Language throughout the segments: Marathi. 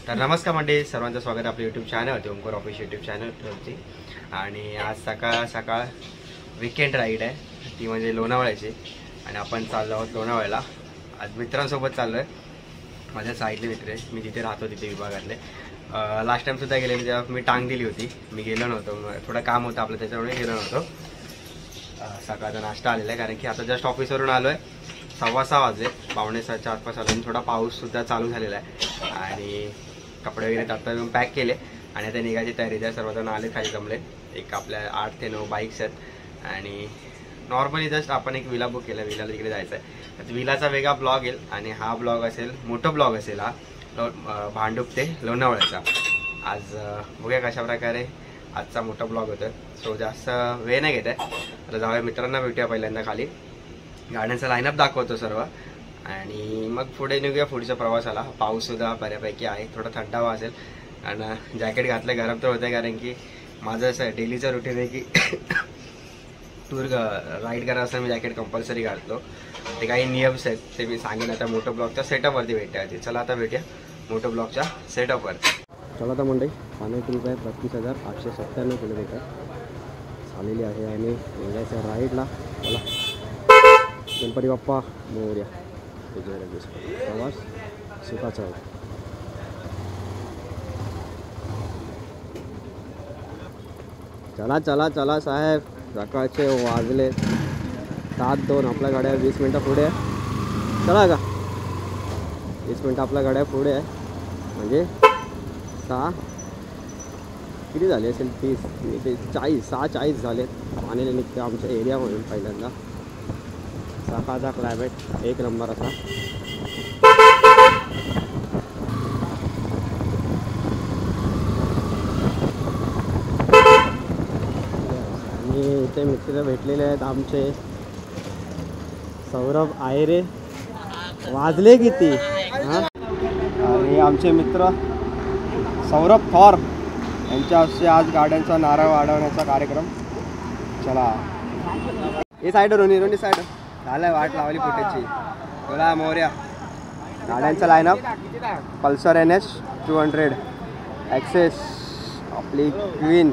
तर नमस्कार मंडळी, सर्वांचं स्वागत आपल्या यूट्यूब चॅनलवरती, ओमकार ऑफिशियल यूट्यूब चॅनलवरती. आणि आज सकाळ सकाळ वीकेंड राईड आहे, ती म्हणजे लोणावळ्याची. आणि आपण चाललो आहोत लोणावळ्याला. आज मित्रांसोबत चाललो आहे. माझ्या साईडले मित्र आहे, मी जिथे राहतो तिथे विभागातले. लास्ट टाईमसुद्धा गेले, जेव्हा मी टांग दिली होती, मी गेलो नव्हतो, थोडं काम होतं आपलं त्याच्यामुळे गेलो नव्हतो. सकाळचा नाश्ता आलेला आहे, कारण की आता जस्ट ऑफिसवरून आलो आहे. 6:15 वाजले, 5:45च्या आसपास आलो. थोडा पाऊससुद्धा चालू झालेला आहे आणि कपडे वगैरे आता येऊन पॅक केले आणि आता निघायची तयारी आहे. सर्वजण आले, खाली जमले. एक आपल्या 8 ते 9 बाईक्स आहेत आणि नॉर्मली जस्ट आपण एक विला बुक केला. विलाला तिकडे जायचं आहे. तर विलाचा वेगळा ब्लॉग येईल आणि हा ब्लॉग असेल, मोठा ब्लॉग असेल हा, भांडूप ते लोणावळ्याचा. आज बघूया कशा प्रकारे आजचा मोठा ब्लॉग होता. सो जास्त वेळ नाही घेत आहे, आता जाऊया मित्रांना भेटूया पहिल्यांदा. खाली गाड्यांचा लाईनअप दाखवतो सर्व आणि मग पुढे निघूया पुढच्या प्रवासाला. पाऊससुद्धा बऱ्यापैकी आहे, थोडा थंडावा असेल आणि जॅकेट घातलं गरम तर होतं, कारण की माझं असं डेलीचं रुटीन आहे की टूर राईड करायला असताना मी जॅकेट कंपल्सरी घालतो. ते काही नियम्स आहेत, ते मी सांगेन आता मोठो ब्लॉगच्या सेटअपवरती भेटायचे. चला आता भेटूया मोठो ब्लॉगच्या सेटअपवरती. चला आता मंडळी, पाणी ट्रिप आहे 32,897 किलोमीटर झालेली आहे आणि निघायचं राईडला. चला, गणपती बाप्पा मोरया. प्रवास सुखाचा आहे. चला चला चला साहेब, सकाळचे वाजले 7:02. आपल्या गाड्या 20 मिनटं पुढे आहे. चला का 20 मिनटं आपल्या गाड्या पुढे आहे, म्हणजे 6 किती झाले असेल, 30 6:40 झाले. पाण्याने निघते आमच्या एरियामधून पहिल्यांदा. सकाळचा क्लायमेट एक नंबर असा. आणि इथे मित्र भेटलेले आहेत आमचे सौरभ आयरे. वाजले किती हां. आणि आमचे मित्र सौरभ थॉर यांच्या हस्ते आज गाड्यांचा नारळ वाढवण्याचा कार्यक्रम. चला हे साईड रोनी साईड झालं, वाट लावली फुटेजची. बोला मोर्या. गाड्यांचा लाईनअप: पल्सर NS 200, ॲक्सेस आपली क्वीन,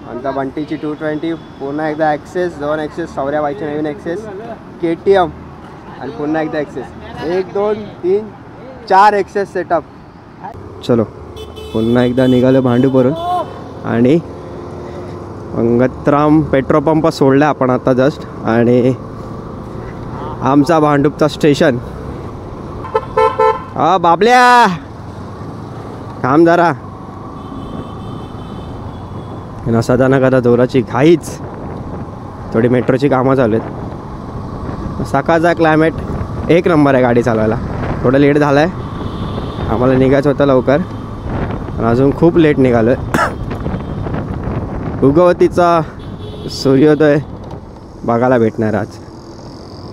नंतर बंटीची 220, पुन्हा एकदा ॲक्सेस, 2 ॲक्सेस, सौर्याबाईची नवीन ॲक्सेस, KTM आणि पुन्हा एकदा ॲक्सेस. 1 2 3 4 access setup. चलो पुन्हा एकदा निघालो भांडूपवरून आणि अंगतराम पेट्रोल पंप सोडला आपण आता जस्ट. आणि आमचा भांडूपचा स्टेशन. बाबल्या काम जरा नसादाना कदा जोराची घाईच, थोडी मेट्रोची कामं चालू आहेत. सकाळचा क्लायमेट एक नंबर आहे गाडी चालवायला. थोडं लेट झालं आहे, आम्हाला निघायचं होतं लवकर पण अजून खूप लेट निघालो आहे. उगवतीचा सूर्योदय बघायला भेटणार आज,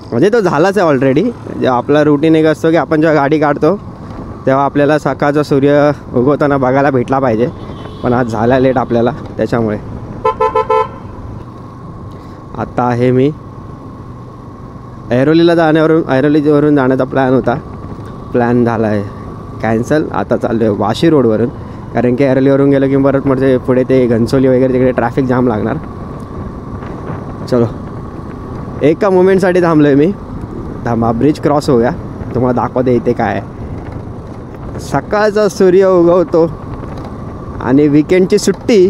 म्हणजे तो झालाच आहे ऑलरेडी. जेव्हा आपला रुटीन एक असतो की आपण जेव्हा गाडी काढतो तेव्हा आपल्याला सकाळचा सूर्य उगवताना बघायला भेटला पाहिजे, पण आज झाला लेट आपल्याला त्याच्यामुळे. आता आहे मी ऐरोलीला ऐरोलीवरून जाण्याचा प्लॅन झाला आहे कॅन्सल. आता चाललो आहे वाशी रोडवरून, कारण की ऐरोलीवरून गेलं की परत म्हणजे पुढे ते घनसोली वगैरे तिकडे ट्रॅफिक जाम लागणार. चलो एका मोमेंटसाठी थांबलो आहे मी. थांबा, ब्रिज क्रॉस होऊया, तुम्हाला दाखवते इथे काय आहे. सकाळचा सूर्य उगवतो आणि विकेंडची सुट्टी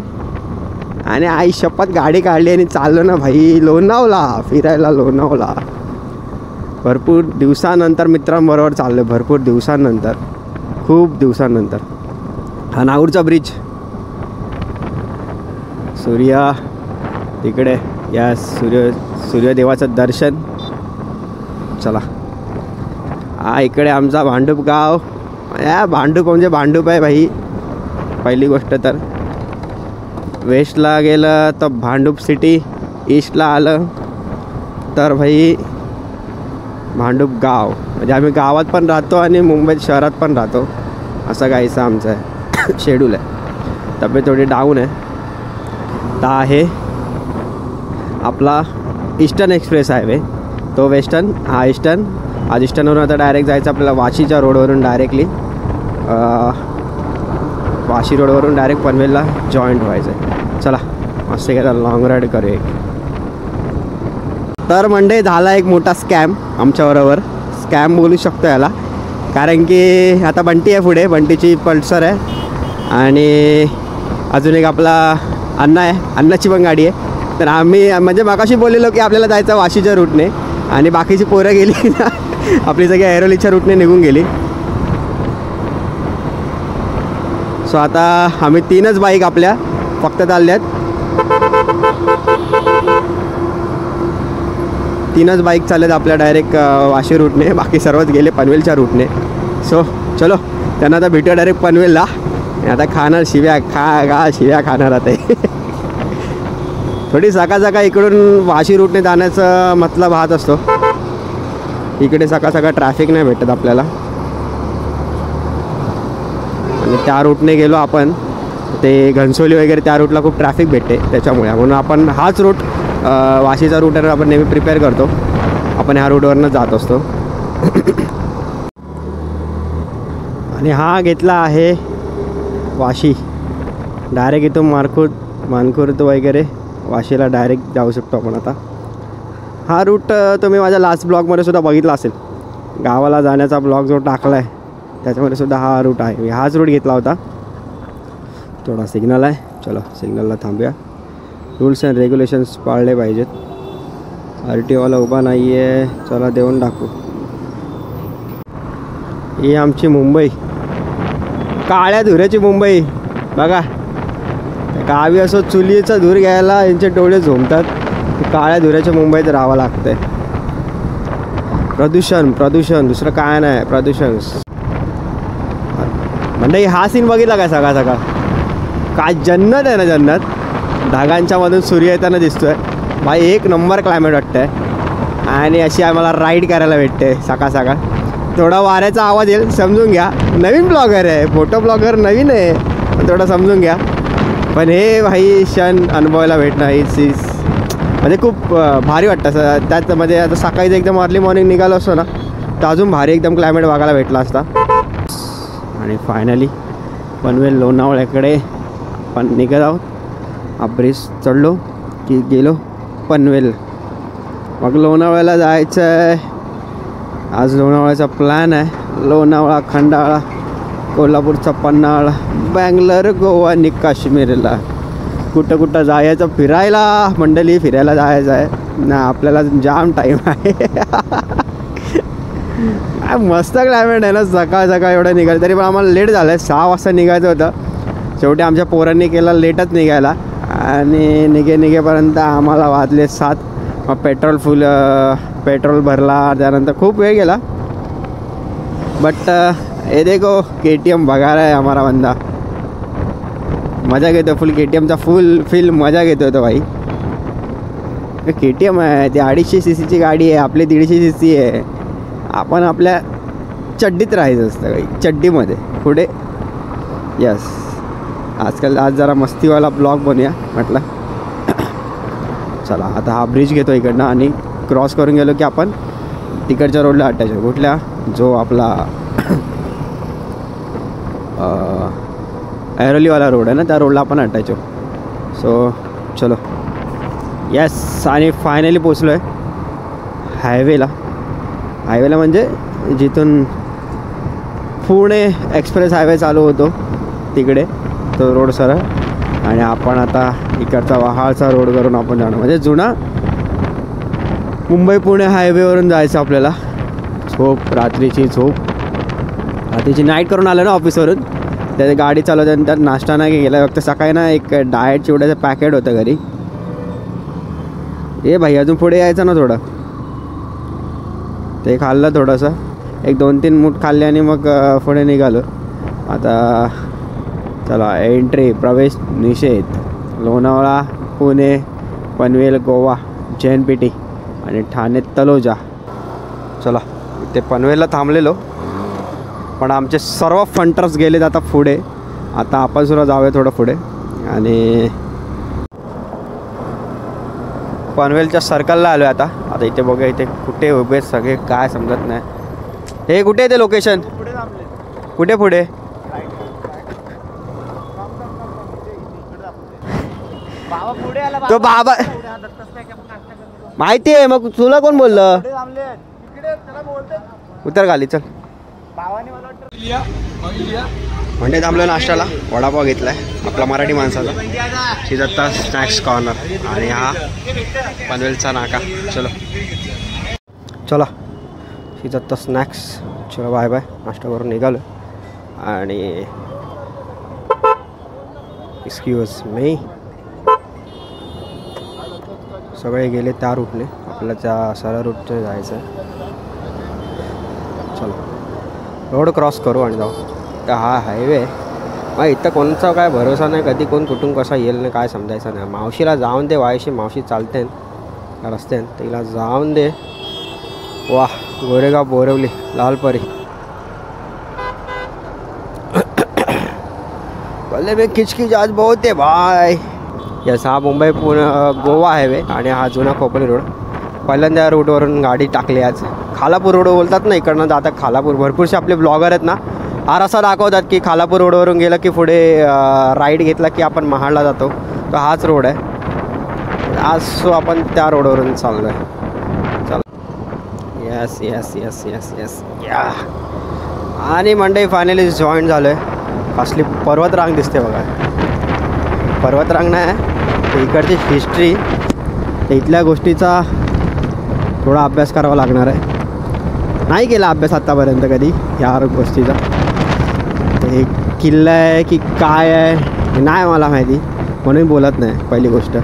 आणि आई शपथ गाडी काढली आणि चाललो ना भाई लोणावळा फिरायला. लोणावळा भरपूर दिवसानंतर मित्रांबरोबर चाललो, भरपूर दिवसांनंतर, खूप दिवसांनंतर. हा नागूरचा ब्रिज, सूर्य तिकडे, या सूर्यदेवाचं दर्शन. चला हा इकडे आमचा भांडूप गाव. या भांडूप म्हणजे भांडूप आहे भाई. पहिली गोष्ट तर वेस्टला गेलं तर भांडूप सिटी, ईस्टला आलं तर भाई भांडूप गाव. म्हणजे आम्ही गावात पण राहतो आणि मुंबईत शहरात पण राहतो, असं काहीचं आमचं आहे शेड्यूल आहे. तब्येत थोडी डाऊन आहे. तर आहे आपला ईस्टर्न एक्सप्रेस हायवे, तो वेस्टर्न, हा ईस्टर्न. आज ईस्टर्नवरून आता डायरेक्ट जायचं आपल्याला वाशीच्या रोडवरून डायरेक्टली वाशी रोडवरून डायरेक्ट पनवेलला जॉईंट व्हायचं आहे. चला मस्त काय लॉंग राईड करूया. तर मंडे झाला एक मोठा स्कॅम आमच्याबरोबर. स्कॅम बोलू शकतो याला, कारण की आता बंटी आहे पुढे, बंटीची पल्सर आहे आणि अजून एक आपला अण्णा आहे, अण्णाची पण गाडी आहे. तर आम्ही म्हणजे मगाशी बोललेलो की आपल्याला जायचं वाशीच्या रूटने आणि बाकीची पोरं गेली ना आपली सगळी ऐरोलीच्या रूटने निघून गेली. सो आता आम्ही 3च बाईक आपल्या फक्त चालल्यात. 3च बाईक चालत आपल्या डायरेक्ट वाशी रूटने, बाकी सर्वच गेले पनवेलच्या रूटने. सो चलो त्यांना आता भेटूया डायरेक्ट पनवेलला. आता खाणार शिव्या, शिव्या खाणार आता. थोडी सकाळ इकडून वाशी रूटने जाण्याचा मतलब हाच असतो. इकडे सकाळ ट्रॅफिक नाही भेटत आपल्याला आणि त्या रूटने गेलो आपण ते घनसोली वगैरे त्या रूटला खूप ट्रॅफिक भेटते त्याच्यामुळे. म्हणून आपण हाच रूट वाशीचा रूटवर आपण नेहमी प्रिपेअर करतो. आपण ह्या रूटवरनं जात असतो. आणि हा घेतला आहे वाशी. डायरेक्ट इथून मानखुर्द वगैरे वाशीला डायरेक्ट जाऊ शकतो आपण. आता हा रूट तुम्ही माझ्या लास्ट ब्लॉगमध्ये सुद्धा बघितला असेल. गावाला जाण्याचा ब्लॉग जो टाकला आहे त्याच्यामध्ये सुद्धा हा रूट आहे. मी हाच रूट घेतला होता. थोडा सिग्नल आहे, चलो सिग्नलला थांबूया. रूल्स अँड रेग्युलेशन्स पाळले पाहिजेत. RTOवाला उभा नाही आहे, चला देऊन टाकू. ही आमची मुंबई, काळ्या धुऱ्याची मुंबई. बघा गावी असं चुलीचा धूर घ्यायला यांचे डोळे झोंबतात. काळ्या धुऱ्याच्या मुंबईत राहावं लागतंय. प्रदूषण दुसरं काय नाही, प्रदूषण. म्हणजे हा सीन बघितला काय सकाळ काय जन्नत आहे ना, जन्नत. ढगांच्या मधून सूर्य येताना दिसतोय भाई. एक नंबर क्लायमेट वाटतंय आणि अशी आम्हाला राईड करायला भेटते सकाळ. थोडा वाऱ्याचा आवाज येईल, समजून घ्या. नवीन ब्लॉगर आहे, फोटो ब्लॉगर नवीन आहे, थोडं समजून घ्या. पण हे भाई क्षण अनुभवायला भेटणं हीच म्हणजे खूप भारी वाटतं. त्यामध्ये आता सकाळीच एकदम अर्ली मॉर्निंग निघालो असतो ना तर अजून भारी एकदम क्लायमेट बघायला भेटला असता. आणि फायनली पनवेल लोणावळ्याकडे पण निघत आहोत. हा ब्रिज चढलो की गेलो पनवेल. मग लोणावळ्याला जायचं आहे. आज लोणावळ्याचा प्लॅन आहे. लोणावळा, खंडाळा, कोल्हापूरचा पन्हाळा, बँगलोर, गोवा आणि काश्मीरला कुठं जायचं फिरायला. मंडळी फिरायला जायचं आहे ना, आपल्याला जाम टाईम आहे. मस्त क्लायमेट आहे ना. सकाळ एवढं निघालं तरी पण आम्हाला लेट झालं आहे. 6 वाजता निघायचं होतं. शेवटी आमच्या पोरांनी केला लेटच निघायला आणि निघेपर्यंत आम्हाला वाजले 7. मग पेट्रोल भरला, त्यानंतर खूप वेळ गेला. बट हे देखो KTM बघा रहा है हमारा बंदा. मजा घेतो फुल. KTMचा फुल फील मजा घेतो तो भाई. KTM आहे ती 250 cc गाडी आहे, आपली 150 cc आहे. आपण आपल्या चड्डीत राहायचं असतं काही, चड्डीमध्ये पुढे. यस, आज जरा मस्तीवाला ब्लॉग बनूया म्हटलं. चला आता हा ब्रिज घेतो इकडनं आणि क्रॉस करून गेलो की आपण तिकडच्या रोडला अटॅच आहे. कुठल्या जो आपला ऐरोलीवाला रोड आहे ना त्या रोडला आपण अटॅच हो. सो चलो. येस, आणि फायनली पोचलो आहे हायवेला म्हणजे जिथून पुणे एक्सप्रेस हायवे चालू होतो तिकडे तो रोड सरळ. आणि आपण आता इकडचा वहाळचा रोड करून आपण जाणं म्हणजे जुना मुंबई पुणे हायवेवरून जायचं आपल्याला. रात्रीची नाईट करून आलं ना ऑफिसवरून. त्या गाडी चालवल्यानंतर नाश्ता नाही गेला. फक्त सकाळी ना एक डाएट चिवड्याचं पॅकेट होतं घरी. ए भाई अजून पुढे यायचं ना थोडं. ते खाल्लं थोडंसं, एक 2-3 मूठ खाल्ले आणि मग पुढे निघालो. आता चला एंट्री, प्रवेश निषेध. लोणावळा, पुणे, पनवेल, गोवा, JNPT आणि ठाणे तलोजा. चला ते पनवेलला थांबलेलो पण आमचे सर्व फंटर्स गेलेत आता पुढे. आता आपण सुद्धा जाऊया थोडं पुढे. आणि पनवेलच्या सर्कलला आलो आहे आता इथे बघा. इथे कुठे उभे सगळे काय समजत नाही. हे कुठे आहे ते लोकेशन? कुठे पुढे? तो बाबा माहिती आहे, मग तुला कोण बोललं? उतर खाली चल. म्हणजे थांबलो नाश्त्याला, वडापाव घेतलाय आपला मराठी माणसाचा, शिजत्ता स्नॅक्स कॉर्नर आणि हा पनवेलचा नाका. चलो चला शिजत्ता स्नॅक्स. चलो बाय बाय. नाश्ता करून निघालो आणि एक्सक्यूज मी सगळे गेले त्या रूटने, आपल्याला त्या सरळ रूटने जायचं आहे. चलो रोड क्रॉस करू आणि जाऊ. तर हा हायवे मग इथं कोणचा काय भरोसा नाही, कधी कोण कुठून कसा येईल नाही काय समजायचं नाही. मावशीला जाऊन दे, वायशी मावशी चालते रस्त्यान, तिला जाऊन दे. वाह गोरेगाव बोरवली लालपरी पल्ले में खिचखिच आज बहुत है भाई. यस हा मुंबई पुणे गोवा हायवे आणि हा जुना खोपोली रोड. पहिल्यांदा या रूटवरून गाडी टाकली आज. खालापूर रोड बोलतात ना, इकडनं जातात खालापूर. भरपूरसे आपले ब्लॉगर आहेत ना, हा रस्ता दाखवतात की खालापूर रोडवरून गेलं की पुढे राईट घेतला की आपण महाडला जातो. तर हाच रोड आहे आज. सो आपण त्या रोडवरून चाललो आहे. चल yes yes yes yes yes या. आणि मंडई फायनली जॉईन झालो आहे. असली पर्वतरांग दिसते बघा. पर्वतरांग नाही, इकडची हिस्ट्री, इथल्या गोष्टीचा थोडा अभ्यास करावा लागणार आहे. नाही केला अभ्यास आत्तापर्यंत कधी या गोष्टीचा. हे किल्ला आहे की काय आहे नाही मला माहिती, म्हणून बोलत नाही पहिली गोष्ट.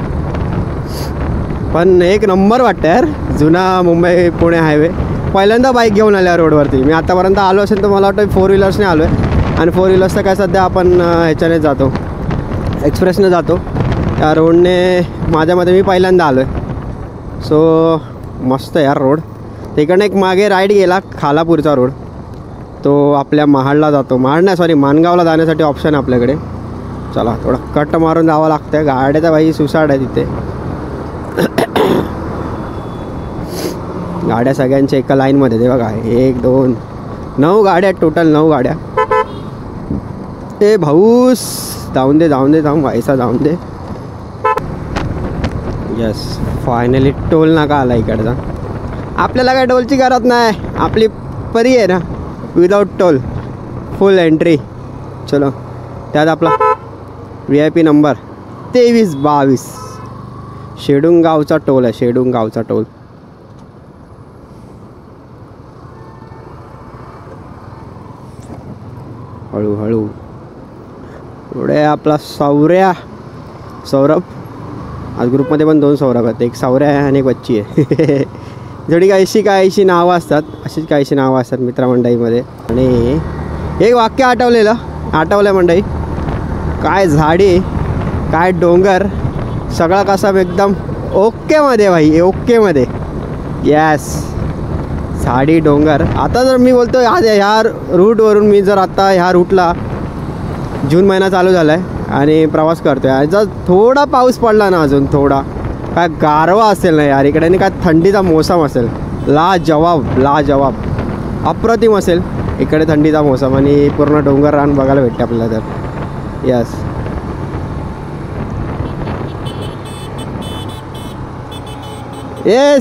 पण एक नंबर वाटतं यार जुना मुंबई पुणे हायवे. पहिल्यांदा बाईक घेऊन आल्या रोडवरती. मी आतापर्यंत आलो असेल तर मला वाटतं 4 व्हीलर्सने आलो आहे. आणि 4 व्हीलर्सचं काय सध्या आपण ह्याच्याने जातो, एक्सप्रेसने जातो. त्या रोडने माझ्यामध्ये मी पहिल्यांदा आलो आहे. सो मस्त यार रोड. तिकडनं एक मागे राईड गेला खालापूरचा रोड, तो आपल्या महाडला जातो. महाड नाही सॉरी माणगावला जाण्यासाठी ऑप्शन आहे आपल्याकडे. चला थोडं कट मारून जावं लागतं. गाड्याचा बाई सुसाट आहे तिथे. गाड्या सगळ्यांच्या एका लाईनमध्ये ते बघा 1 2 9 गाड्या आहेत टोटल. 9 गाड्या. ए भाऊस जाऊन दे जाऊन दे जाऊन व्हायचा जाऊन दे. यस फायनली टोल नाका आला इकडचा. आपल्याला काय टोलची गरज नाही, आपली परी आहे ना विदाउट टोल फुल एंट्री. चलो त्यात आपला VIP नंबर 2322 शेडुंगावचा टोल आहे. शेडुंगावचा टोल. हळूहळू पुढे आपला सौरभ. आज ग्रुपमध्ये पण 2 सौरभ आहेत, एक सौर्या आहे आणि एक बच्ची आहे. थोडी काहीशी नावं असतात, अशीच काहीशी नावं असतात मित्रमंडळीमध्ये. आणि एक वाक्य आठवलं मंडळी. काय झाडी काय डोंगर सगळा कसा एकदम ओकेमध्ये भाई, ओकेमध्ये. यस झाडी डोंगर. आता जर मी बोलतो ह्या रूटवरून मी जर आता ह्या रूटला जून महिना चालू झाला आहे आणि प्रवास करतो आहे. जर थोडा पाऊस पडला ना अजून थोडा, काय गारवा असेल ना यार इकडे आणि काय थंडीचा मोसम असेल, लाजवाब अप्रतिम असेल इकडे थंडीचा मोसम. आणि पूर्ण डोंगर रान बघायला भेटते आपल्याला तर. यस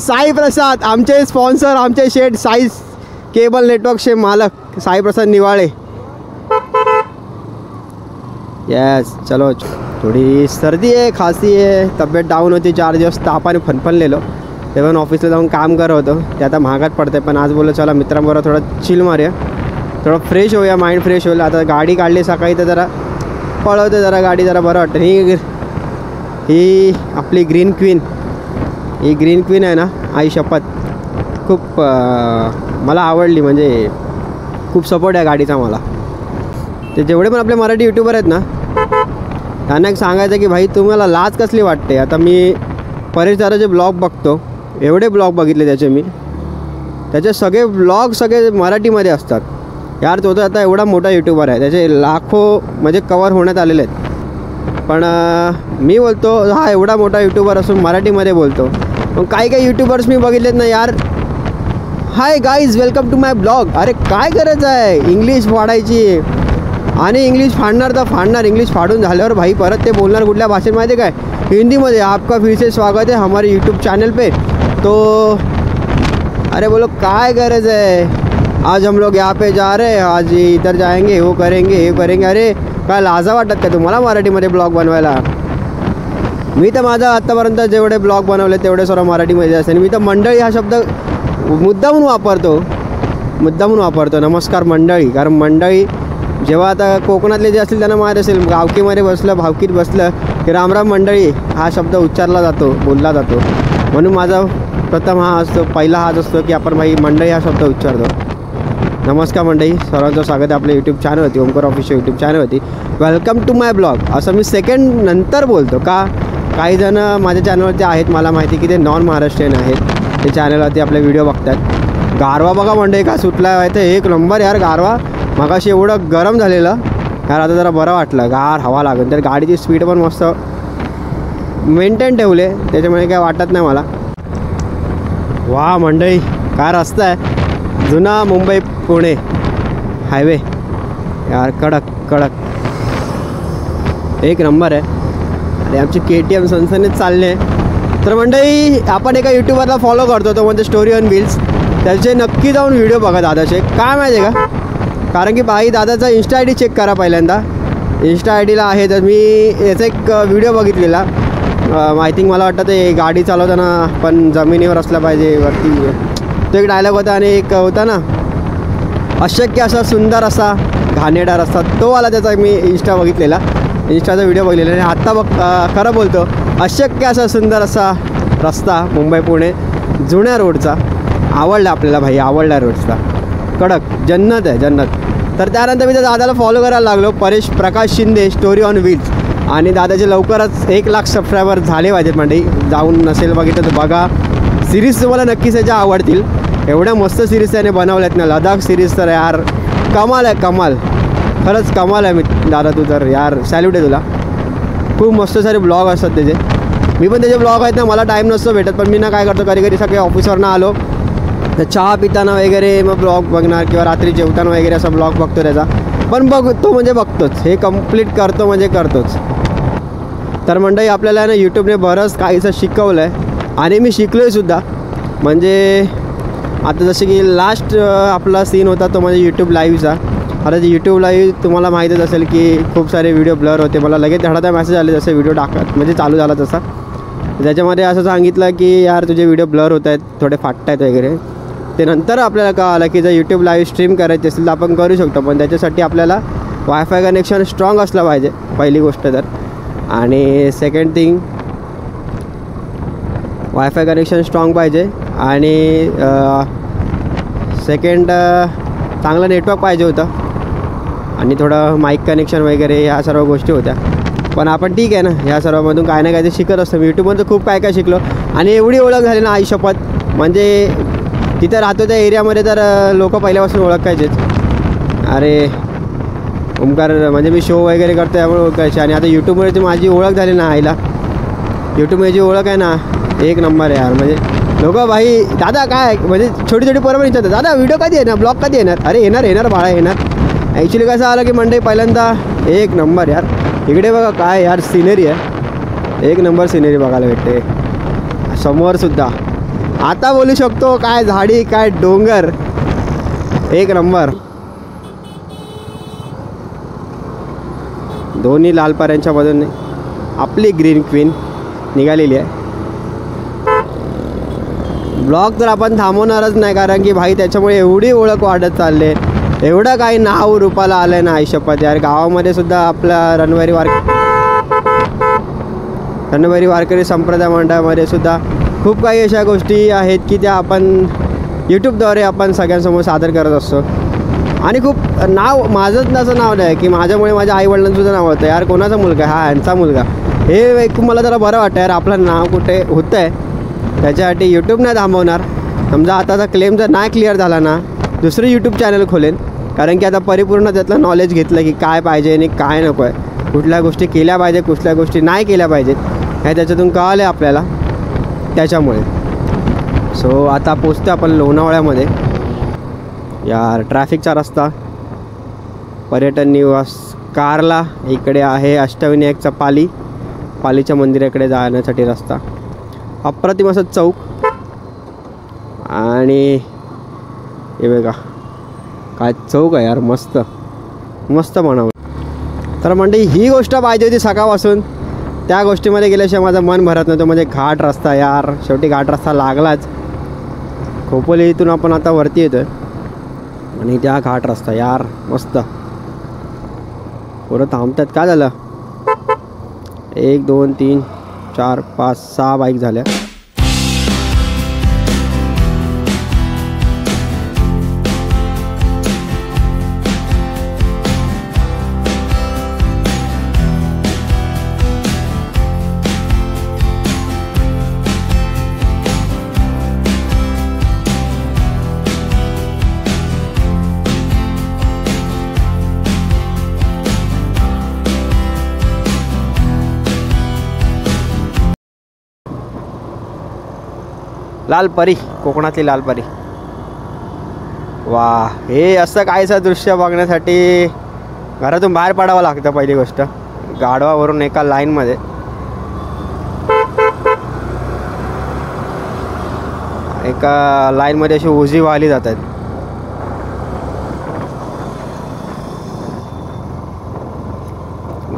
साई प्रसाद आमचे स्पॉन्सर, आमचे शेठ साई केबल नेटवर्कचे मालक साई प्रसाद निवाळे. यस चलो. थोडी सर्दी आहे, खासी आहे, तब्येत डाऊन होती. 4 दिवस तापाने फनफनलेलो. तेव्हा ऑफिसला जाऊन काम करत होतो, ते आता महागात पडते. पण आज बोललो चला मित्रांबरोबर थोडं चिल मारूया, थोडं फ्रेश होऊया, माइंड फ्रेश होईल. आता गाडी काढली सकाळी तर जरा पळवते, जरा गाडी जरा बरं वाटतं. ही आपली ग्रीन क्वीन, ही ग्रीन क्वीन आहे ना, आई शपथ खूप मला आवडली. म्हणजे खूप सपोर्ट आहे गाडीचा मला. ते जेवढे पण आपले मराठी यूट्यूबर आहेत ना, त्यांना एक सांगायचं की भाई तुम्हाला लाज कसली वाटते. आता मी परेश दादाचे ब्लॉग बघतो, एवढे ब्लॉग बघितले त्याचे सगळे ब्लॉग सगळे मराठीमध्ये असतात यार. तो तर आता एवढा मोठा यूट्यूबर आहे, त्याचे लाखो म्हणजे कवर होण्यात आलेले आहेत. पण मी बोलतो हा एवढा मोठा यूट्यूबर असून मराठीमध्ये बोलतो. मग काही यूट्यूबर्स मी बघितलेत ना यार, hi guys welcome to my blog. अरे काय गरज आहे इंग्लिश वाढायची. आणि इंग्लिश फाडणार तर फाडणार. इंग्लिश फाडून झाल्यावर भाई परत ते बोलणार कुठल्या भाषेत माहिती आहे काय? हिंदीमध्ये. आपका फिर से स्वागत है हमारे यूट्यूब चैनल पे. तो अरे बोलो काय गरज है, आज हम लोग यहाँ पे जा रहे हैं, आज इधर जाएंगे, वो करेंगे, हे करेंगे. अरे काय लाजा वाटत का तुम्हाला मराठीमध्ये ब्लॉग बनवायला? मी तर माझा आत्तापर्यंत जेवढे ब्लॉग बनवले तेवढे सर्व मराठीमध्ये असते. मी तर मंडळी हा शब्द मुद्दामून वापरतो. नमस्कार मंडळी. कारण मंडळी जेव्हा आता कोकणातले जे असतील त्यांना माहीत असेल, गावकीमध्ये बसलं, भावकीत बसलं की रामराम मंडळी हा शब्द उच्चारला जातो, बोलला जातो. म्हणून माझा प्रथम हा असतो, पहिला हाच असतो की आपण भाई मंडळी हा शब्द उच्चारतो. नमस्कार मंडळी, सर्वांचं स्वागत आहे आपल्या यूट्यूब चॅनलवरती, ओमकार ऑफिशियल यूट्यूब चॅनलवरती. वेलकम टू माय ब्लॉग असं मी सेकंड नंतर बोलतो. का काही जण माझ्या चॅनलवरती आहेत, मला माहिती की ते नॉन महाराष्ट्रीयन आहेत, ते चॅनलवरती आपले व्हिडिओ बघतात. गारवा बघा मंडळी का सुटला आहे, तर एक नंबर यार गारवा. मगाशी एवढं गरम झालेलं यार, आता जरा बरं वाटलं, गार हवा लागेल. तर गाडीची स्पीड पण मस्त मेंटेन ठेवले, त्याच्यामुळे काय वाटत नाही मला. वा मंडळी काय रस्ता आहे, जुना मुंबई पुणे हायवे यार, कडक एक नंबर आहे. आणि आमची KTM सनसनीत चालले. तर मंडळी आपण एका यूट्यूबरला फॉलो करतो, तो म्हणजे स्टोरी ऑन व्हील्स. त्याचे नक्की जाऊन व्हिडिओ बघा दादाचे. काय माहिती आहे का, कारण की बाई दादाचा इंस्टा ID चेक करा पहिल्यांदा. इंस्टा IDला आहे. तर मी याचा एक व्हिडिओ बघितलेला, आय थिंक मला वाटतं ते गाडी चालवताना पण जमिनीवर असलं पाहिजे वरती, तो एक डायलॉग होता. आणि एक होता ना, अशक्य असा सुंदर असा घाणेरडा रस्ता, तो वाला त्याचा मी इंस्टा बघितलेला, इंस्टाचा व्हिडिओ बघितलेला. आणि आत्ता खरं बोलतो, अशक्य असा सुंदर असा रस्ता मुंबई पुणे जुन्या रोडचा आवडला आपल्याला भाई, आवडला रोडचा, कडक जन्नत आहे जन्नत. तर त्यानंतर मी त्या दादाला फॉलो करायला लागलो, प्रकाश शिंदे स्टोरी ऑन व्हील्स. आणि दादाचे लवकरच 1 लाख सबस्क्रायबर झाले पाहिजेत मंडळी. जाऊन नसेल बघितलं तर बघा. सिरीज तुम्हाला नक्कीच याच्या आवडतील, एवढ्या मस्त सिरीज त्याने बनवल्यात ना. लडाख सिरीज तर यार कमाल आहे, कमाल, खरंच कमाल आहे. मी दादा तू तर यार सॅल्यूट आहे तुला. खूप मस्त सारे ब्लॉग असतात त्याचे. मी पण त्याचे ब्लॉग आहेत ना, मला टाईम नसतो भेटत, पण मी ना काय करतो, कधी सगळे ऑफिसवरनं आलो तर चहा पिताना वगैरे मग ब्लॉग बघणार, किंवा रात्री जेवताना वगैरे असा ब्लॉग बघतो त्याचा. पण बघतो म्हणजे बघतोच, हे कंप्लीट करतो म्हणजे करतोच. तर मंडळी आपल्याला ना यूट्यूबने बरंच काहीसं शिकवलं आहे, आणि मी शिकलो आहे सुद्धा. म्हणजे आता जसं की लास्ट आपला सीन होता तो म्हणजे यूट्यूब लाईव्हचा. आता ते यूट्यूब लाईव्ह तुम्हाला माहीतच असेल की खूप सारे व्हिडिओ ब्लर होते. मला लगेच धडाधा मेसेज आले जसे व्हिडिओ टाकत म्हणजे चालू झाला तसा. त्याच्यामध्ये असं सांगितलं की यार तुझे व्हिडिओ ब्लर होत आहेत, थोडे फाटत आहेत वगैरे. ते नंतर आपल्याला कळालं की जर यूट्यूब लाईव्ह स्ट्रीम करायची असेल तर आपण करू शकतो, पण त्याच्यासाठी आपल्याला वायफाय कनेक्शन स्ट्रॉंग असलं पाहिजे पहिली गोष्ट तर. आणि second thing, wifi connection strong पाहिजे. आणि सेकंड चांगलं नेटवर्क पाहिजे होतं. आणि थोडं माईक कनेक्शन वगैरे ह्या सर्व गोष्टी होत्या. पण आपण ठीक आहे ना, ह्या सर्वांमधून काय ना काय ते शिकत असतो. मी यूट्यूबमध्ये खूप काय शिकलो. आणि एवढी ओळख झाली ना आईशपथ, म्हणजे तिथं राहतो त्या एरियामध्ये तर लोक पहिल्यापासून ओळखायचेच. अरे ओमकार म्हणजे मी शो वगैरे करतो त्यामुळे ओळखायचे. आणि आता यूट्यूबमध्ये ती माझी ओळख झाली ना आईला, यूट्यूबमध्ये जी ओळख आहे ना एक नंबर आहे यार. म्हणजे लोक भाई दादा काय म्हणजे छोटी पोरं विचारतात, दादा व्हिडिओ कधी येणार, ब्लॉग कधी येणार. अरे येणार बाळा येणार. ॲक्च्युली कसं आलं की मंडई पहिल्यांदा एक नंबर यार. इकडे बघा काय यार सिनरी आहे, एक नंबर सिनरी बघायला भेटते समोरसुद्धा. आता बोलू शकतो काय झाडी काय डोंगर, एक नंबर. दोन्ही लालपऱ्यांच्या मधून आपली ग्रीन क्वीन निघालेली आहे. ब्लॉग तर आपण थांबवणारच नाही, कारण की भाई त्याच्यामुळे एवढी ओळख वाढत चालले, एवढं काही नाव रूपाला आलं आहे ना आयुष्यात यार. गावामध्ये सुद्धा आपला रणवारी वारकरी संप्रदाय मंडळामध्ये सुद्धा खूप काही अशा गोष्टी आहेत की त्या आपण यूट्यूबद्वारे आपण सगळ्यांसमोर सादर करत असतो. आणि खूप नाव माझंच असं नाव नाही की माझ्यामुळे माझ्या आईवडिलांसुद्धा नाव होतं यार, कोणाचा मुलगा, हा ह्यांचा मुलगा. हे एक मला जरा बरं वाटतं यार, आपलं नाव कुठे होतं आहे. त्याच्यासाठी यूट्यूब नाही थांबवणार. समजा आताचा क्लेम जर नाही क्लिअर झाला ना, दुसरं यूट्यूब चॅनल खोलेन, कारण की आता परिपूर्ण त्यातलं नॉलेज घेतलं की काय पाहिजे आणि काय नको आहे, कुठल्या गोष्टी केल्या पाहिजे, कुठल्या गोष्टी नाही केल्या पाहिजेत, हे त्याच्यातून कळलं आहे आपल्याला. त्याच्यामुळे सो आता पोचतो आपण लोणावळ्यामध्ये. यार ट्रॅफिकचा रस्ता, पर्यटन निवास कारला. इकडे आहे अष्टविनायकचा पालीच्या मंदिराकडे जाण्यासाठी रस्ता. अप्रतिम असं चौक. आणि हे बघा काय चौक आहे यार, मस्त मस्त म्हणावं. तर मंडळी ही गोष्ट पाहिजे होती सकाळपासून. त्या गोष्टीमध्ये गेल्याशिवाय माझं मन भरत नव्हतं. म्हणजे घाट रस्ता यार, शेवटी घाट रस्ता लागलाच. खोपोली इथून आपण आता वरती येतोय आणि त्या घाट रस्ता यार मस्त. पुरं थांबतात. काय झालं? 1 2 3 4 5 6 बाईक झाल्या. लाल परी, कोकणातली लाल परी. वा, हे असं काहीसं दृश्य बघण्यासाठी घरातून बाहेर पडावं लागतं. पहिली गोष्ट गाढवावरून एका लाईनमध्ये. एका लाईनमध्ये अशी उजी वाहली जातात.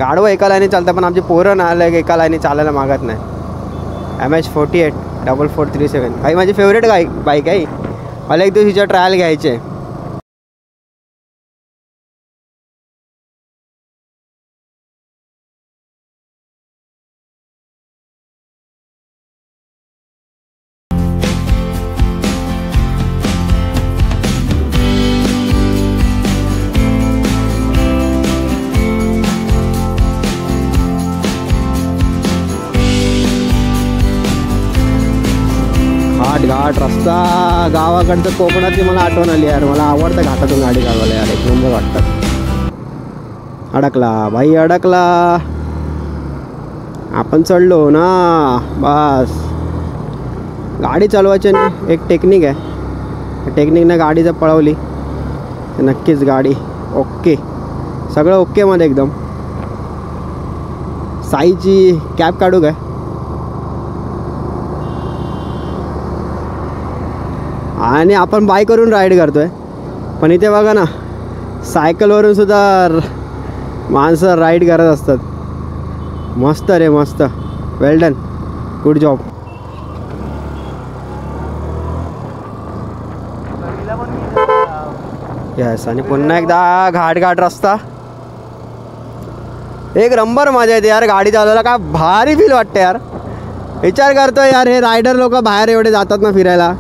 गाढवं एका लाईनी चालतात, पण आमची पोरं ना आलं एका लाईनी चालायला मागत नाही. MH48 4437 काही माझी फेवरेट बाईक आहे. मला एक दिवस हिच्या ट्रायल घ्यायचे. घाट रस्ता गावाकडचं कोकणातली मला आठवण आली यार. मला आवडतं घाटातून गाडी चालवायला यार, एक नंबर वाटतं. अडकला भाई, अडकला. आपण चढलो ना, बस. गाडी चालवायची एक टेक्निक आहे. टेक्निकनं गाडी जर पळवली तर नक्कीच गाडी ओके, सगळं ओकेमध्ये एकदम. साईची कॅब काढू काय? आणि आपण बाईकवरून राईड करतोय, पण इथे बघा ना सायकलवरून सुद्धा माणसं राईड करत असतात. मस्त रे मस्त. वेल डन, गुड जॉब. यस. आणि पुन्हा एकदा घाट रस्ता. एक नंबर मजा येते यार गाडी चालवायला. काय भारी फील वाटतं यार. विचार करतोय यार, हे रायडर लोक बाहेर एवढे जातात ना फिरायला,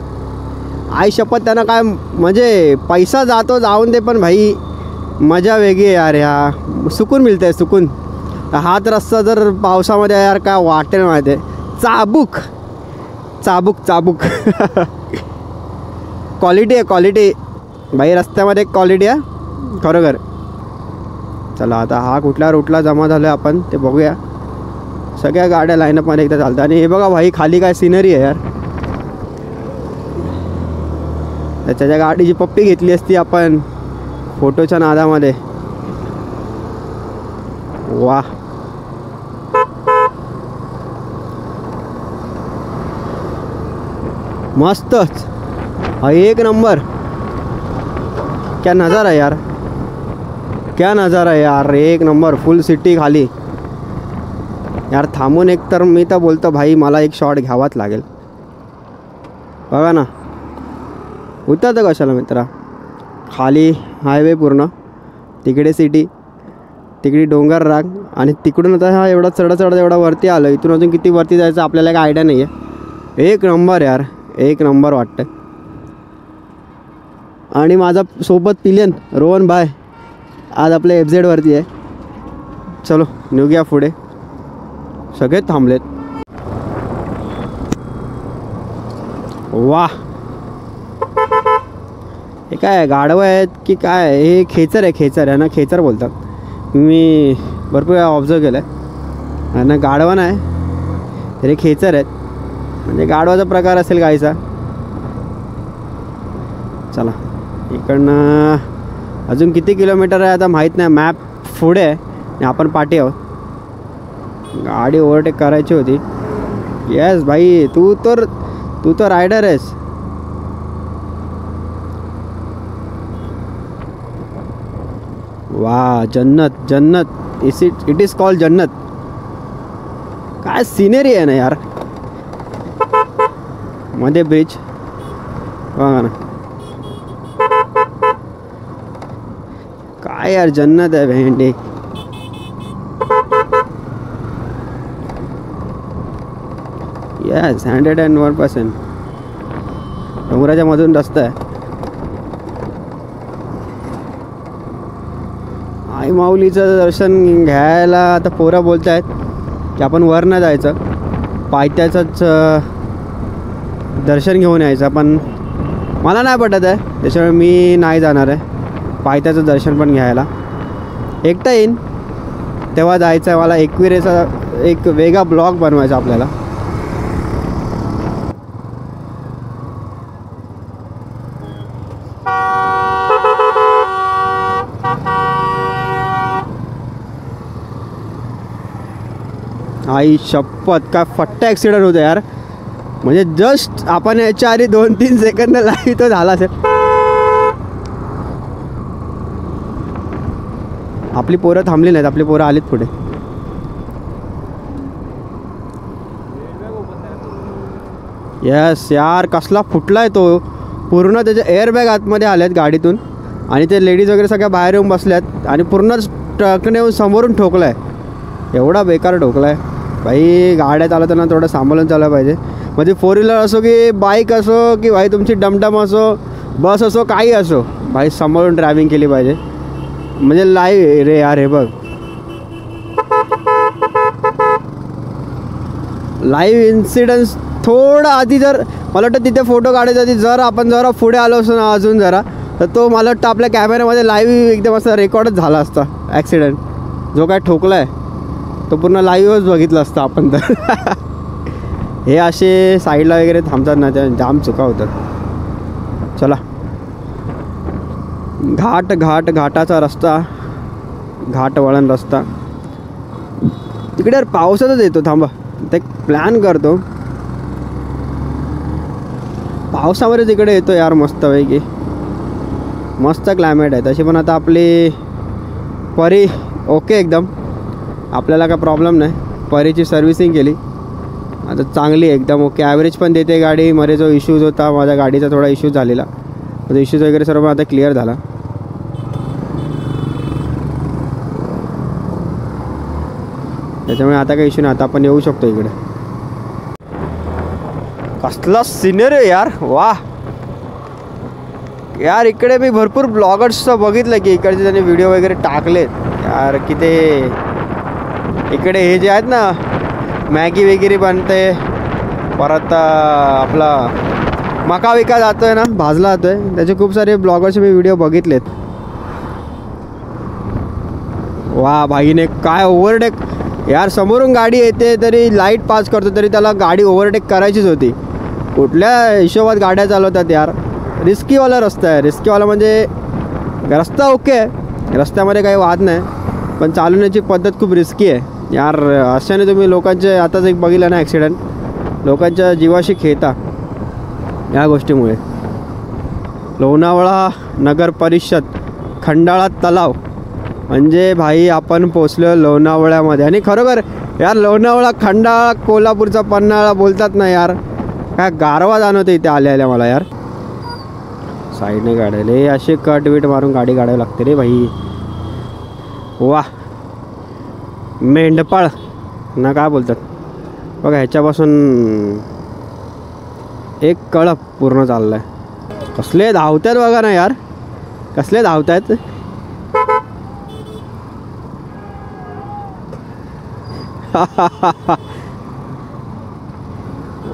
आई शपथ त्यांना काय म्हणजे पैसा जातो जाऊन दे, पण भाई मजा वेगळी आहे यार. ह्या सुकून मिळतं आहे, सुकून. हात रस्ता जर पावसामध्ये यार काय वाटेल माहिती आहे. चाबूक चाबूक चाबूक क्वालिटी आहे, क्वालिटी भाई. रस्त्यामध्ये क्वालिटी आहे खरोखर. चला आता हा कुठल्या रूटला जमा झालो आहे आपण ते बघूया. सगळ्या गाड्या लाईनअपमध्ये एकदा चालतात. आणि हे बघा भाई खाली काय सिनरी आहे यार. त्याच्या गाडीची पप्पी घेतली असती आपण फोटोच्या नादामध्ये. वा, मस्तच. एक नंबर. क्या नज़ारा है यार, क्या नज़ारा है यार. एक नंबर. फुल सिटी खाली यार. थांबून एक तर मी तर बोलतो भाई मला एक शॉट घ्यावाच लागेल. बघा ना, उतरतं कशाला मित्रा. खाली हायवे पूर्ण, तिकडे सिटी, तिकडे डोंगर राग, आणि तिकडून आता हा एवढा चढत एवढा वरती आलं. इथून अजून किती वरती जायचं आपल्याला काय आयडिया नाही आहे. एक नंबर यार, एक नंबर वाटतं. आणि माझा सोबत पिलियन रोहन भाई आज आपल्या FZ वरती आहे. चलो निघूया पुढे. सगळे थांबलेत. वा, हे काय गाढवं आहेत की काय? हे खेचर आहे, खेचर आहे ना, खेचर बोलतात. मी भरपूर ऑब्झर्व केलं आहे. आणि गाढवा नाही, हे खेचर आहेत. म्हणजे गाढवाचा प्रकार असेल काहीसा. चला इकडनं अजून किती किलोमीटर आहे आता माहीत नाही. मॅप पुढे आहे आणि आपण पाठी आहोत. गाडी ओव्हरटेक करायची होती. येस भाई, तू तर रायडर आहेस. वा, जन्नत जन्नत, इट इज कॉल्ड जन्नत. काय सिनेरी आहे ना यार. मध्ये ब्रिज बघा ना, काय यार जन्नत आहे भेंडी. येस, 101%. डोंगराच्या मधून रस्ता आहे. आई माऊलीचं दर्शन घ्यायला आता पोरं बोलत आहेत की आपण वर नाही जायचं, पायथ्याचंच दर्शन घेऊन यायचं. पण मला नाही पटत आहे, त्याच्यामुळे मी नाही जाणार आहे पायथ्याचं दर्शन पण घ्यायला. एकटा येईन तेव्हा जायचं आहे मला. एकविरेचा एक वेगळा ब्लॉग बनवायचा आपल्याला. आई शपथ, काय फट्टा ॲक्सिडेंट होतं यार. म्हणजे जस्ट आपण याच्या आधी 2-3 सेकंद लाईव्ह तो झाला असेल. आपली पोरं थांबली नाहीत, आपली पोरं आलीत पुढे. यस यार, कसला फुटलाय तो पूर्ण. त्याचे एअरबॅग आतमध्ये आल्यात गाडीतून आणि ते लेडीज वगैरे सगळ्या बाहेर येऊन बसल्यात आणि पूर्ण ट्रकने येऊन समोरून ठोकलाय. एवढा बेकार ठोकलाय भाई. गाड्या चालवताना थोडं सांभाळून चालवलं पाहिजे. म्हणजे 4 व्हीलर असो की बाईक असो की भाई तुमची डमडम असो, बस असो, काही असो भाई, सांभाळून ड्रायव्हिंग केली पाहिजे. म्हणजे लाईव्ह रे यार, हे बघ लाईव्ह इन्सिडन्स. थोडं आधी जर मला वाटतं तिथे फोटो काढायचा आधी जर आपण जरा पुढे आलो असतो ना अजून जरा, तर तो मला वाटतं आपल्या कॅमेऱ्यामध्ये लाईव्ह एकदम असं रेकॉर्डच झाला असता ॲक्सिडेंट. जो काय ठोकला आहे तो पूर्ण लाईव्हच बघितला असता आपण तर. हे असे साईडला वगैरे थांबतात ना, त्या जाम चुका होतात. चला, घाटाचा रस्ता, घाट वळण रस्ता. तिकडे यार पावसातच येतो. थांबा, ते प्लॅन करतो. पावसामध्ये तिकडे येतो यार, मस्तपैकी मस्त क्लायमेट आहे तशी. पण आता आपली परी ओके एकदम, आपल्याला काय प्रॉब्लेम नाही. परीची सर्व्हिसिंग केली आता, चांगली एकदम ओके. ॲव्हरेज पण देते गाडी. मध्ये जो इश्यूज होता माझ्या गाडीचा, थोडा इश्यूज झालेला, तो इश्यूज वगैरे सर्व आता क्लिअर झाला. त्याच्यामुळे आता काही इश्यू नाही. आता आपण येऊ शकतो इकडे. कसला सिनियर आहे यार, वा यार. इकडे मी भरपूर ब्लॉगर्सचं बघितलं की इकडचे त्यांनी व्हिडिओ वगैरे टाकलेत यार, की ते इकडे हे जे आहेत ना मॅगी वगैरे बनते, परत आपला मका विका जातो आहे ना, भाजला जातो आहे, त्याचे खूप सारे ब्लॉगर्सचे मी व्हिडिओ बघितलेत. वा भाईने काय ओव्हरटेक यार. समोरून गाडी येते तरी लाईट पास करतो तरी त्याला गाडी ओव्हरटेक करायचीच होती. कुठल्या हिशोबात गाड्या चालवतात यार. रिस्कीवाला रस्ता आहे. रिस्कीवाला म्हणजे रस्ता ओके आहे, रस्त्यामध्ये काही वाद नाही, पण चालवण्याची पद्धत खूप रिस्की आहे यार. अशाने तुम्ही लोकांचे आताच एक बघितलं ना ॲक्सिडेंट, लोकांच्या जीवाशी खेळता या गोष्टीमुळे. लोणावळा नगर परिषद खंडाळा तलाव, म्हणजे भाई आपण पोचलो लोणावळ्यामध्ये. आणि खरोखर यार लोणावळा, खंडाळा, कोल्हापूरचा पन्हाळा बोलतात ना यार, काय गारवा जाणवते इथे आल्या मला यार. साईडने काढायला असे कट बीट मारून गाडी काढावी लागते रे भाई. वा, मेंढपाळ ना काय बोलतात बघा. ह्याच्यापासून एक कळप पूर्ण चाललं आहे. कसले धावतात बघा ना यार, कसले धावतात.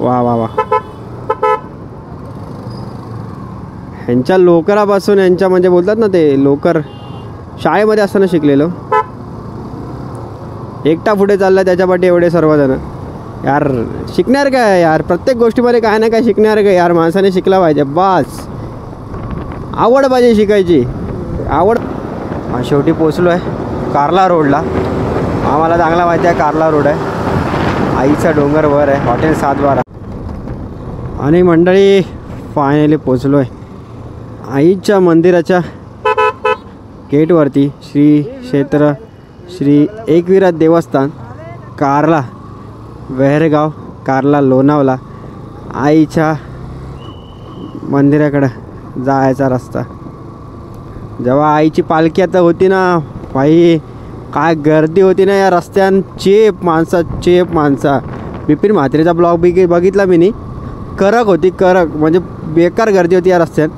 वा वा वा. ह्यांच्या लोकरापासून, यांच्या म्हणजे बोलतात ना ते लोकर, शाळेमध्ये असताना शिकलेलो. एकटा पुढे चालला त्याच्यापाठी एवढे सर्वजण यार. शिकणार काय यार, प्रत्येक गोष्टीमध्ये काय ना काय शिकणार काय यार. माणसाने शिकला पाहिजे बस. आवड पाहिजे शिकायची, आवड. शेवटी पोचलो आहे कार्ला रोडला. आम्हाला चांगला माहिती आहे कार्ला रोड आहे. आईचा डोंगर वर आहे हॉटेल 712. आणि मंडळी फायनली पोचलो आहे आईच्या मंदिराच्या गेटवरती. श्री क्षेत्र श्री एकविरा देवस्थान कार्ला वेहरगाव कार्ला लोणावळा. आईच्या मंदिराकडं जायचा रस्ता. जेव्हा आईची पालखी आता होती ना भाई, काय गर्दी होती ना या रस्त्यान. चेप माणसा. बिपिन म्हात्रेचा ब्लॉग बघितला मी नी. करक होती करक, म्हणजे बेकार गर्दी होती या रस्त्यात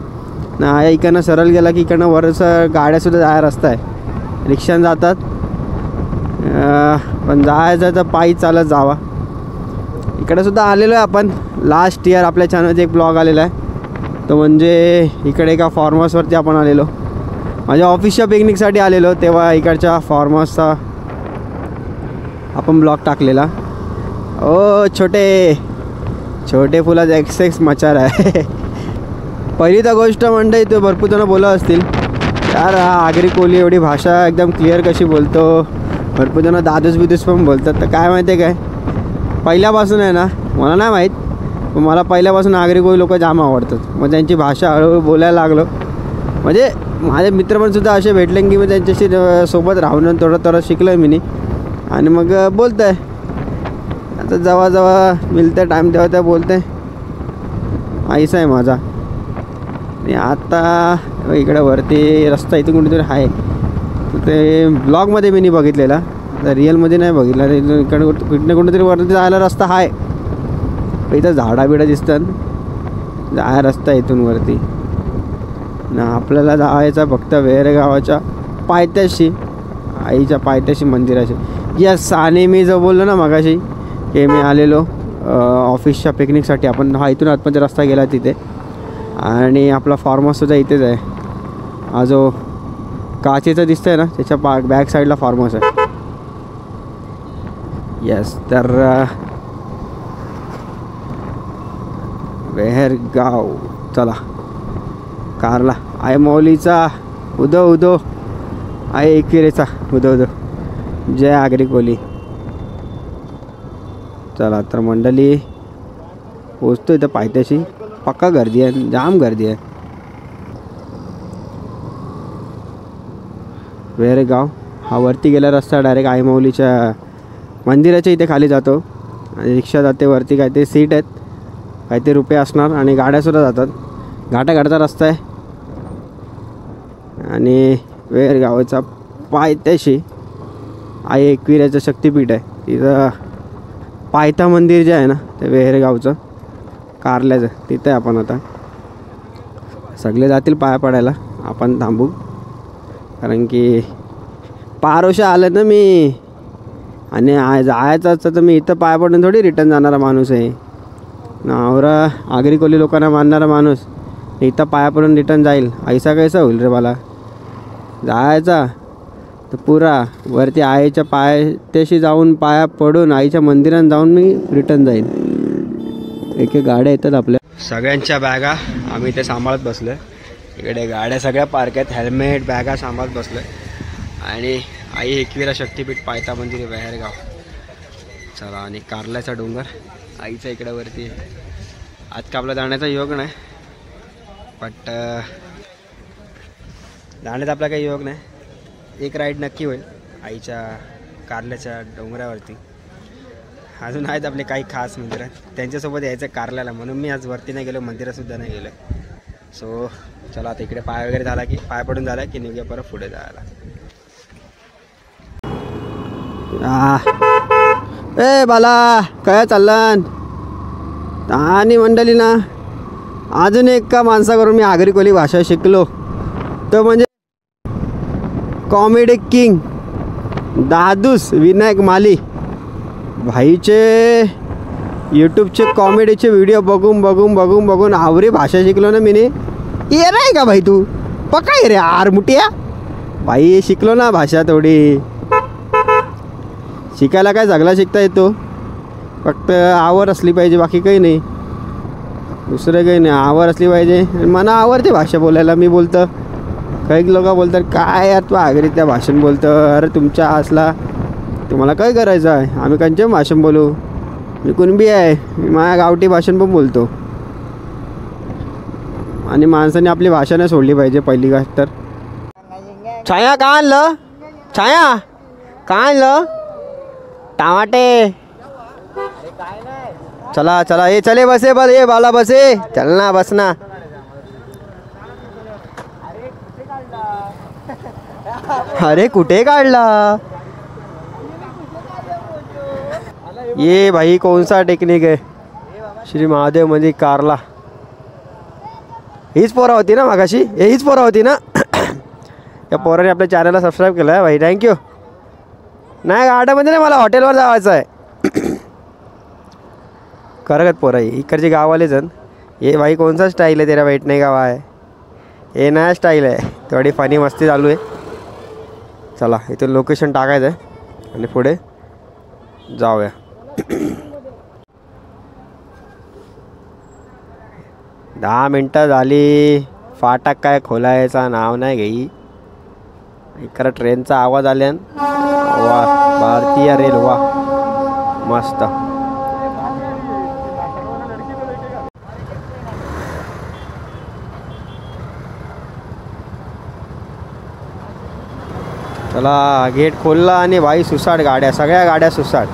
ना. इकडनं सरळ गेला की इकडनं वरचं गाड्यासुद्धा जायला रस्ता आहे. रिक्षाने जातात, पण जायचं तर पायी चालत जावा. इकडेसुद्धा आलेलो आहे आपण. लास्ट इयर आपल्या चॅनलचा एक ब्लॉग आलेला आहे, तो म्हणजे इकडे एका फार्म हाऊसवरती आपण आलेलो. माझ्या ऑफिसच्या पिकनिकसाठी आलेलो, तेव्हा इकडच्या फार्म हाऊसचा आपण ब्लॉग टाकलेला. ओ छोटे फुलाचा एक्सेक्स मचार आहे. पहिली तर गोष्ट म्हणजे ते भरपूर जण बोलत असतील यार आगरी कोली एवढी भाषा एकदम क्लिअर कशी बोलतो. भरपूर जण दादूस बिदूस पण बोलतात. तर काय माहिती आहे काय, पहिल्यापासून आहे ना, मला नाही माहीत पण मला पहिल्यापासून आगरी कोळी लोक जाम आवडतात. मग त्यांची भाषा हळूहळू बोलायला लागलो. म्हणजे माझे मित्र पण सुद्धा असे भेटले की मी त्यांच्याशी सोबत राहून थोडं शिकलो आहे मी. आणि मग बोलतं आहे आता जेव्हा मिळतं टाईम तेव्हा बोलते. आईसा आहे माझा. आणि आता इकडं वरती रस्ता इथून कुठेतरी आहे, ते ब्लॉगमध्ये मी नाही बघितलेला, तर रिअलमध्ये नाही बघितला. इकडं कुठेतरी वरती जायला रस्ता आहे. इथं झाडाबिडा दिसतात, जायला रस्ता इथून वरती ना. आपल्याला जायचं फक्त वेहरगावाच्या पायथ्याशी, आईच्या पायथ्याशी मंदिराशी. यस. आणि मी जो बोललो ना मगाशी की मी आलेलो ऑफिसच्या पिकनिकसाठी. आपण हा इथून आतमध्ये रस्ता गेला तिथे. आणि आपला फार्म हाऊससुद्धा इथेच आहे. हा जो काचेचा दिसतंय ना त्याच्या बॅक साईडला फार्म हाऊस आहे. यस. तर वेहरगाव चला. कार्ला आय मौलीचा उदो आय एकविरेचा उदो. जय आगरी कोली. चला तर मंडळी पोचतो इथं पायथ्याशी. पक्का गर्दी आहे, जाम गर्दी आहे. वेहरगाव हा वरती गेला रस्ता डायरेक्ट आई माऊलीच्या मंदिराच्या इथे खाली जातो. आणि रिक्षा जाते वरती. काहीतरी सीट आहेत, काहीतरी रुपये असणार. आणि गाड्यासुद्धा जातात. घाटाघाटचा रस्ता आहे. आणि वेहरगावचा पायथ्याशी आई एकविराचं शक्तिपीठ आहे. तिथं पायथा मंदिर जे आहे ना ते वेहरगावचं कार्ल्याचं, तिथं आहे आपण आता. सगळे जातील पाया पडायला, आपण थांबू. कारण की पारोशा आलं ना मी, आणि जायचं असतं तर मी इथं पाया पडून थोडी रिटर्न जाणारा माणूस आहे. नावरा आगरी कोली लोकांना मानणारा माणूस इथं पाया पडून रिटर्न जाईल. ऐसा कैसा होईल रे मला. जायचा तर पुरा वरती आईच्या पायथ्याशी जाऊन पाया पडून आईच्या मंदिरात जाऊन मी रिटर्न जाईल. एक गाड्या येतात आपल्या. सगळ्यांच्या बॅगा आम्ही इथे सांभाळत बसलो आहे. इकडे गाड्या सगळ्या पार्क आहेत. हेल्मेट बॅगा सांभाळत बसलो आहे. आणि आई एकविरा शक्तिपीठ पायथा मंदिर वेहरगाव. चला. आणि कार्ल्याचा डोंगर आईचा इकडे वरती. आज का आपला जाण्याचा योग नाही, बट जाण्याचा आपला काही योग नाही. एक राईड नक्की होईल आईच्या कार्ल्याच्या डोंगरावरती. अजून आहेत आपले काही खास मित्र, त्यांच्यासोबत यायचं कार्ल्याला, म्हणून मी आज वरती नाही गेलो, मंदिरातसुद्धा नाही गेलो. सो चला आता इकडे पाय वगैरे झाला की पाय पडून झाला की निघूया परत पुढे जायला. ए बाला काय चाललं. आणि मंडळी ना अजून एका माणसाकडून मी आगरी कोली भाषा शिकलो, तो म्हणजे कॉमेडी किंग दादूस विनायक माली. भाईचे यूट्यूबचे कॉमेडीचे व्हिडिओ बघून आवरी भाषा शिकलो ना मी. ये नाही का भाई तू पक्का ये रे आर मुठिया. भाई शिकलो ना भाषा थोडी. शिकायला काय सगळा शिकता येतो, फक्त आवड असली पाहिजे, बाकी काही नाही, दुसरं काही नाही. आवड असली पाहिजे. मला आवडते भाषा बोलायला. मी बोलतो काही लोक बोलतात काय यार तू आगरीतल्या भाषण बोलतो. अरे तुमच्या असला तुम्हाला काय करायचं आहे. आम्ही कंचे भाषण बोलू. मी कुणबी आहे. मी माझ्या गावठी भाषण पण बोलतो. आणि माणसाने आपली भाषा नाही सोडली पाहिजे पहिली गोष्ट तर. छाया का आणलं. छाया का आणलं. टमाटे. चला चला ये चले बसे बस ये बाला बसे. चल ना बस ना. अरे कुठे काढला. ये भाई कौन सा टेक्निक है. श्री महादेव मध्ये कारला. हीच पोरा होती ना मागाशी. हीच पोरा होती ना. या पोराने आपल्या चॅनलला सबस्क्राईब केलं आहे भाई. थँक्यू. नाही गार्डनमध्ये नाही मला हॉटेलवर जायचं आहे. करगत पोरा इकडचे गाववाले जण. ये भाई कौन सा स्टाईल है तेरा बैठने का है. ये नया स्टाईल आहे. थोडी फनी मस्ती चालू आहे. चला इथून लोकेशन टाकायचं आहे आणि पुढे जाऊया. दहा मिनटं झाली. फाटक काय खोलायचा नाव नाही घेई. इकडं ट्रेनचा आवाज आल्यान. वा भारतीय रेल वा मस्त. चला गेट खोलला आणि भाई सुसाट गाड्या. सगळ्या गाड्या सुसाट.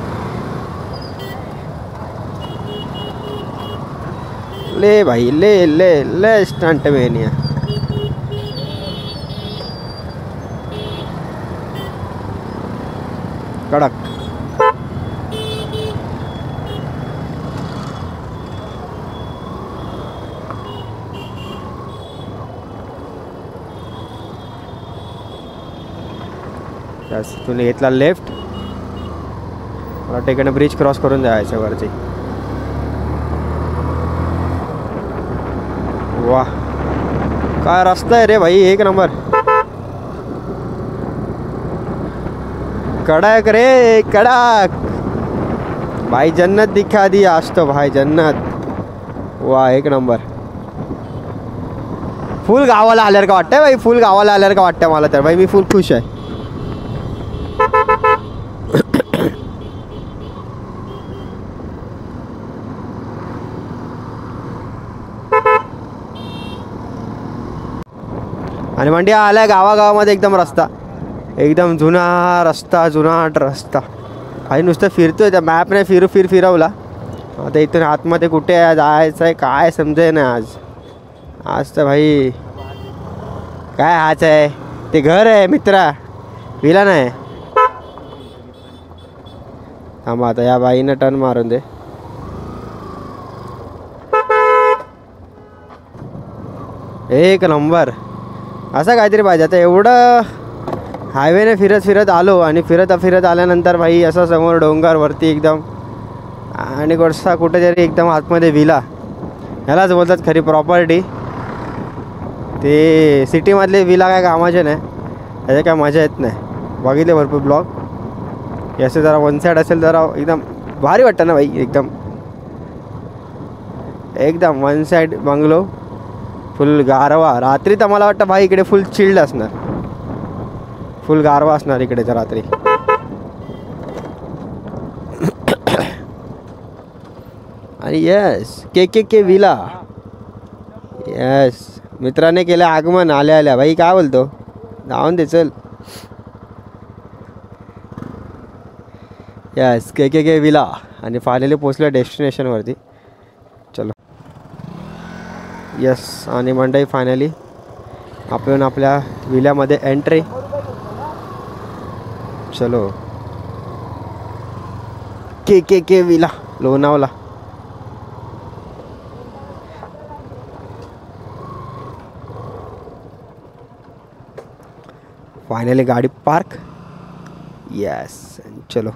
ले भाई ले ले ले स्टंट मेनिया. कडक. तुम्ही घेतला लेफ्ट. मला ठिकाणी ब्रिज क्रॉस करून जायचं वरती. वाह काय रस्ता आहे रे भाई. एक नंबर. कड़क रे कड़क. भाई जन्नत दिखा दी आज तो भाई जन्नत. वाह एक नंबर. फुल गावाला आल्यावर का वाटतंय भाई. फुल गावाला आल्यावर का वाटतंय मला तर भाई. मी फुल खुश आहे. आणि म्हणजे आला गावागावामध्ये एकदम रस्ता. एकदम जुना रस्ता. जुनाट रस्ता. काही नुसतं फिरतोय. त्या मॅपने फिरवला. आता इथून आतमध्ये कुठे जायचं आहे काय समजे ना आज. आज तर भाई काय हाच आहे. ते घर आहे मित्रा. विला नाही. थांबा आता या बाईनं टर्न मारून दे. एक नंबर. असं काहीतरी पाहिजे. आता एवढं हायवेने फिरत आलो आणि फिरत आल्यानंतर भाई असं समोर डोंगरवरती एकदम आणि गोष्ट कुठेतरी एकदम आतमध्ये विला. ह्यालाच बोलतात खरी प्रॉपर्टी. ते सिटीमधले विला काय कामाचे नाही. त्याच्या काय मजा येत नाही. बघितले भरपूर ब्लॉग. याचे जरा वन साईड असेल जरा एकदम भारी वाटतं ना भाई. एकदम वन साईड बंगलो. फुल गारवा. रात्री तर मला वाटतं भाई इकडे फुल चिल्ड असणार. फुल गारवा असणार इकडे तर रात्री. आणि यस के विला. यस मित्राने केलं आगमन आल्या भाई. काय बोलतो जाऊन दे चल. यस के विला. आणि फायनली पोचलं डेस्टिनेशनवरती. चलो यस. आणि मंडई फायनली आपण आपल्या विल्यामध्ये एंट्री. चलो के विला लोणावळा. फायनली गाडी पार्क. यस चलो.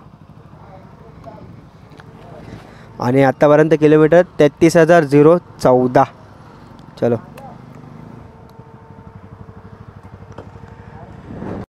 आणि आत्तापर्यंत किलोमीटर 33,014. चलो